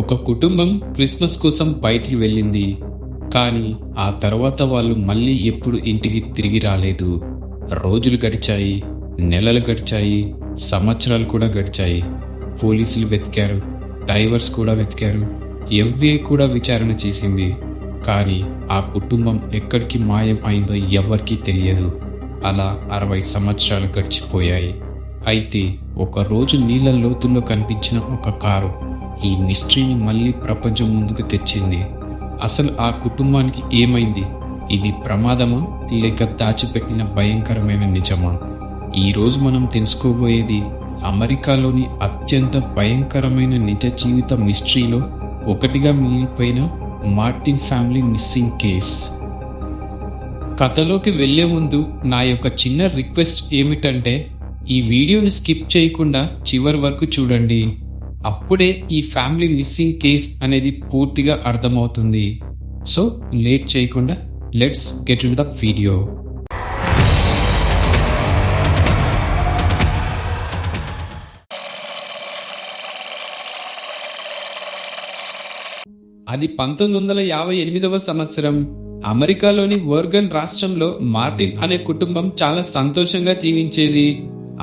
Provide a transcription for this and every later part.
ఒక కుటుంబం క్రిస్మస్ కోసం బయటికి వెళ్ళింది. కానీ ఆ తర్వాత వాళ్ళు మళ్ళీ ఎప్పుడు ఇంటికి తిరిగి రాలేదు. రోజులు గడిచాయి, నెలలు గడిచాయి, సంవత్సరాలు కూడా గడిచాయి. పోలీసులు వెతికారు, డైవర్స్ కూడా వెతికారు, ఎఫ్బిఐ కూడా విచారణ చేసింది. కానీ ఆ కుటుంబం ఎక్కడికి మాయం అయిందో ఎవరికీ తెలియదు. అలా 60 సంవత్సరాలు గడిచిపోయాయి. అయితే ఒకరోజు నీళ్ళ లోతుల్లో కనిపించిన ఒక కారు ఈ మిస్టరీని మళ్ళీ ప్రపంచం ముందుకు తెచ్చింది. అసలు ఆ కుటుంబానికి ఏమైంది? ఇది ప్రమాదమా లేక దాచిపెట్టిన భయంకరమైన నిజమా? ఈరోజు మనం తెలుసుకోబోయేది అమెరికాలోని అత్యంత భయంకరమైన నిజ జీవిత మిస్టరీలో ఒకటిగా మిగిలిపోయిన మార్టిన్ ఫ్యామిలీ మిస్సింగ్ కేస్. కథలోకి వెళ్లే ముందు నా యొక్క చిన్న రిక్వెస్ట్ ఏమిటంటే ఈ వీడియోని స్కిప్ చేయకుండా చివరి వరకు చూడండి. అప్పుడే ఈ ఫ్యామిలీ మిస్సింగ్ కేస్ అనేది పూర్తిగా అర్థమవుతుంది. సో లేట్ చేయకుండా let's get in the video. అది 1958వ సంవత్సరం. అమెరికాలోని ఓర్గన్ రాష్ట్రంలో మార్టిన్ అనే కుటుంబం చాలా సంతోషంగా జీవించేది.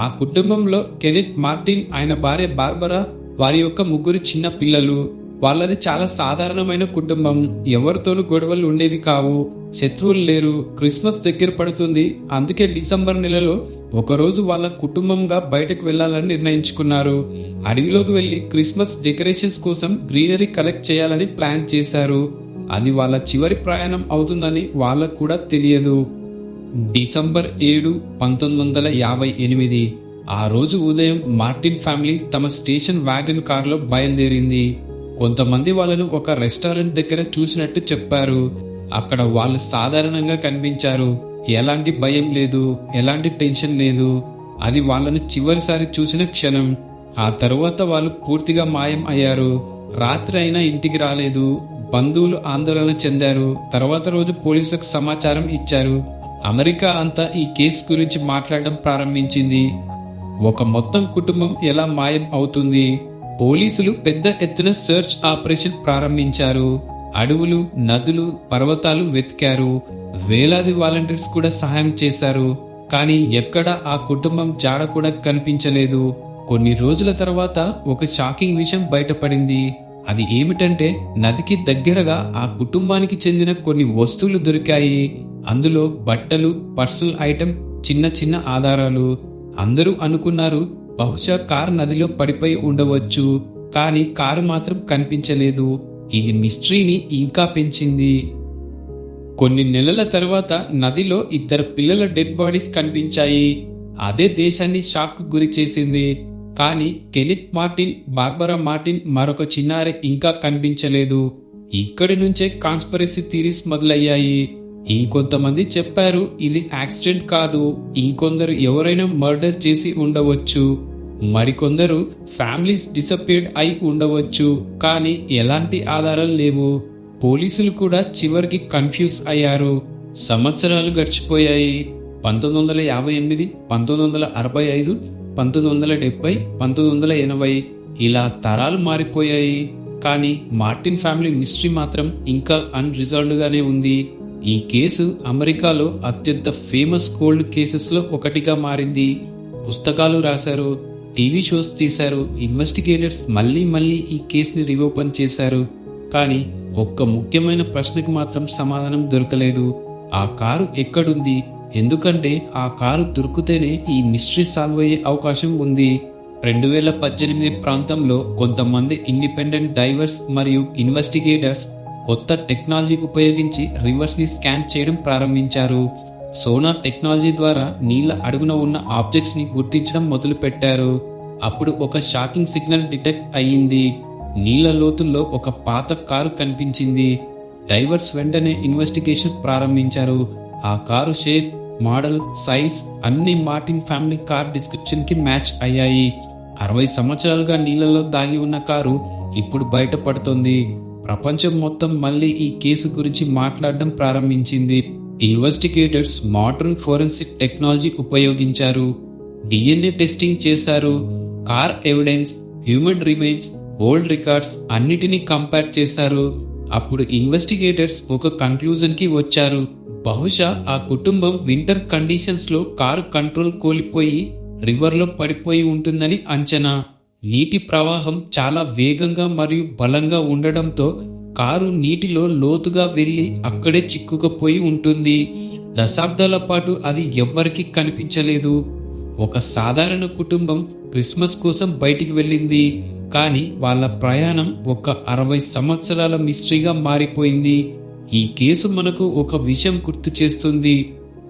ఆ కుటుంబంలో కెనెత్ మార్టిన్, ఆయన భార్య బార్బరా, వారి యొక్క 3 చిన్న పిల్లలు. వాళ్ళది చాలా సాధారణమైన కుటుంబం. ఎవరితోనూ గొడవలు ఉండేవి కావు, శత్రువులు లేరు. క్రిస్మస్ దగ్గర పడుతుంది, అందుకే డిసెంబర్ నెలలో ఒకరోజు వాళ్ళ కుటుంబంగా బయటకు వెళ్లాలని నిర్ణయించుకున్నారు. అడవిలోకి వెళ్లి క్రిస్మస్ డెకరేషన్స్ కోసం గ్రీనరీ కలెక్ట్ చేయాలని ప్లాన్ చేశారు. అది వాళ్ళ చివరి ప్రయాణం అవుతుందని వాళ్ళకు కూడా తెలియదు. డిసెంబర్ 7, 1958 ఆ రోజు ఉదయం మార్టిన్ ఫ్యామిలీ తమ స్టేషన్ వ్యాగన్ కారులో బయలుదేరింది. కొంతమంది వాళ్ళను ఒక రెస్టారెంట్ దగ్గర చూసినట్టు చెప్పారు. అక్కడ వాళ్ళు సాధారణంగా కనిపించారు. ఎలాంటి భయం లేదు, ఎలాంటి టెన్షన్ లేదు. అది వాళ్ళను చివరిసారి చూసిన క్షణం. ఆ తరువాత వాళ్ళు పూర్తిగా మాయం అయ్యారు. రాత్రి అయినా ఇంటికి రాలేదు. బంధువులు ఆందోళన చెందారు. తర్వాత రోజు పోలీసులకు సమాచారం ఇచ్చారు. అమెరికా అంతా ఈ కేసు గురించి మాట్లాడడం ప్రారంభించింది. ఒక మొత్తం కుటుంబం ఎలా మాయం అవుతుంది? పోలీసులు పెద్ద ఎత్తున సెర్చ్ ఆపరేషన్ ప్రారంభించారు. అడవులు, నదులు, పర్వతాలు వెతికారు. వేలాది వాలంటీర్స్ కూడా సహాయం చేశారు. కానీ ఎక్కడా ఆ కుటుంబం జాడ కూడా కనిపించలేదు. కొన్ని రోజుల తర్వాత ఒక షాకింగ్ విషయం బయటపడింది. అది ఏమిటంటే నదికి దగ్గరగా ఆ కుటుంబానికి చెందిన కొన్ని వస్తువులు దొరికాయి. అందులో బట్టలు, పర్సనల్ ఐటమ్, చిన్న చిన్న ఆధారాలు. అందరూ అనుకున్నారు బహుశా కారు నదిలో పడిపోయి ఉండవచ్చు. కానీ కారు మాత్రం కనిపించలేదు. ఇది మిస్టరీని ఇంకా పెంచింది. కొన్ని నెలల తర్వాత నదిలో 2 పిల్లల డెడ్ బాడీస్ కనిపించాయి. అదే దేశాన్ని షాక్ గురి చేసింది. కానీ కెనెత్ మార్టిన్, బార్బరా మార్టిన్, మరొక చిన్నారి ఇంకా కనిపించలేదు. ఇక్కడి నుంచే కాన్స్పిరసీ థియరీస్ మొదలయ్యాయి. ఇంకొంతమంది చెప్పారు ఇది యాక్సిడెంట్ కాదు, ఇంకొందరు ఎవరైనా మర్డర్ చేసి ఉండవచ్చు. మరికొందరు ఫ్యామిలీస్ డిసపియర్డ్ అయి ఉండవచ్చు. కానీ ఎలాంటి ఆధారాలు లేవు. పోలీసులు కూడా చివరికి కన్ఫ్యూజ్ అయ్యారు. సంవత్సరాలు గడిచిపోయాయి. 1958, 1965, 1970, 1980 ఇలా తరాలు మారిపోయాయి. కానీ మార్టిన్ ఫ్యామిలీ మిస్టరీ మాత్రం ఇంకా అన్రిజాల్వ్డ్ గానే ఉంది. ఈ కేసు అమెరికాలో అత్యంత ఫేమస్ కోల్డ్ కేసెస్ లో ఒకటిగా మారింది. పుస్తకాలు రాశారు, టీవీ షోస్ తీశారు, ఇన్వెస్టిగేటర్స్ మళ్ళీ ఈ కేసుని రీఓపెన్ చేశారు. కానీ ఒక్క ముఖ్యమైన ప్రశ్నకు మాత్రం సమాధానం దొరకలేదు. ఆ కారు ఎక్కడుంది? ఎందుకంటే ఆ కారు దొరికితేనే ఈ మిస్టరీ సాల్వ్ అయ్యే అవకాశం ఉంది. 2018 ప్రాంతంలో కొంతమంది ఇండిపెండెంట్ డైవర్స్ మరియు ఇన్వెస్టిగేటర్స్ కొత్త టెక్నాలజీ ఉపయోగించి రివర్స్ ని స్కాన్ చేయడం ప్రారంభించారు. సోనార్ టెక్నాలజీ ద్వారా నీళ్ల అడుగున ఉన్న ఆబ్జెక్ట్స్ ని గుర్తించడం మొదలు పెట్టారు. అప్పుడు ఒక షాకింగ్ సిగ్నల్ డిటెక్ట్ అయ్యింది. నీళ్ల లోతుల్లో ఒక పాత కారు కనిపించింది. డైవర్స్ వెంటనే ఇన్వెస్టిగేషన్ ప్రారంభించారు. ఆ కారు షేప్, మోడల్, సైజ్ అన్ని మార్టిన్ ఫ్యామిలీ కార్ డిస్క్రిప్షన్ కి మ్యాచ్ అయ్యాయి. 60 సంవత్సరాలుగా నీళ్లలో దాగి ఉన్న కారు ఇప్పుడు బయటపడుతుంది. ప్రపంచం మొత్తం మళ్ళీ ఈ కేసు గురించి మాట్లాడడం ప్రారంభించింది. ఇన్వెస్టిగేటర్స్ మోడర్న్ ఫోరెన్సిక్ టెక్నాలజీ ఉపయోగించారు. DNA టెస్టింగ్ చేశారు. Car evidence, human remains, old records అన్నిటినీ కంపేర్ చేశారు. అప్పుడు ఇన్వెస్టిగేటర్స్ ఒక కంక్లూజన్కి వచ్చారు. బహుశా ఆ కుటుంబం వింటర్ కండిషన్స్లో కారు కంట్రోల్ కోల్పోయి రివర్లో పడిపోయి ఉంటుందని అంచనా. నీటి ప్రవాహం చాలా వేగంగా మరియు బలంగా ఉండడంతో కారు నీటిలో లోతుగా వెళ్ళి అక్కడే చిక్కుకుపోయి ఉంటుంది. దశాబ్దాల పాటు అది ఎవ్వరికీ కనిపించలేదు. ఒక సాధారణ కుటుంబం క్రిస్మస్ కోసం బయటికి వెళ్ళింది, కానీ వాళ్ళ ప్రయాణం ఒక 60 సంవత్సరాల మిస్టరీగా మారిపోయింది. ఈ కేసు మనకు ఒక విషయం గుర్తు చేస్తుంది.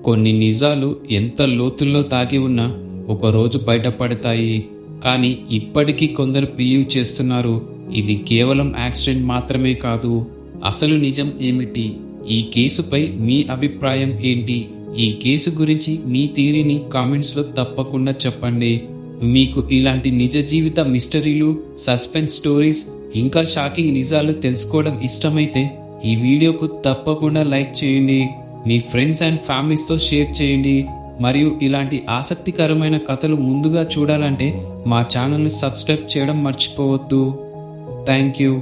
కొన్ని నిజాలు ఎంత లోతుల్లో దాగి ఉన్నా ఒకరోజు బయటపడతాయి. కానీ ఇప్పటికీ కొందరు బిలీవ్ చేస్తున్నారు ఇది కేవలం యాక్సిడెంట్ మాత్రమే కాదు. అసలు నిజం ఏమిటి? ఈ కేసుపై మీ అభిప్రాయం ఏంటి? ఈ కేసు గురించి మీ థియరీని కామెంట్స్లో తప్పకుండా చెప్పండి. మీకు ఇలాంటి నిజ జీవిత మిస్టరీలు, సస్పెన్స్ స్టోరీస్, ఇంకా షాకింగ్ నిజాలు తెలుసుకోవడం ఇష్టమైతే ఈ వీడియోకు తప్పకుండా లైక్ చేయండి. మీ ఫ్రెండ్స్ అండ్ ఫ్యామిలీస్తో షేర్ చేయండి. మరియు ఇలాంటి ఆసక్తికరమైన కథలు ముందుగా చూడాలంటే మా ఛానల్ని సబ్స్క్రైబ్ చేయడం మర్చిపోవద్దు. Thank you.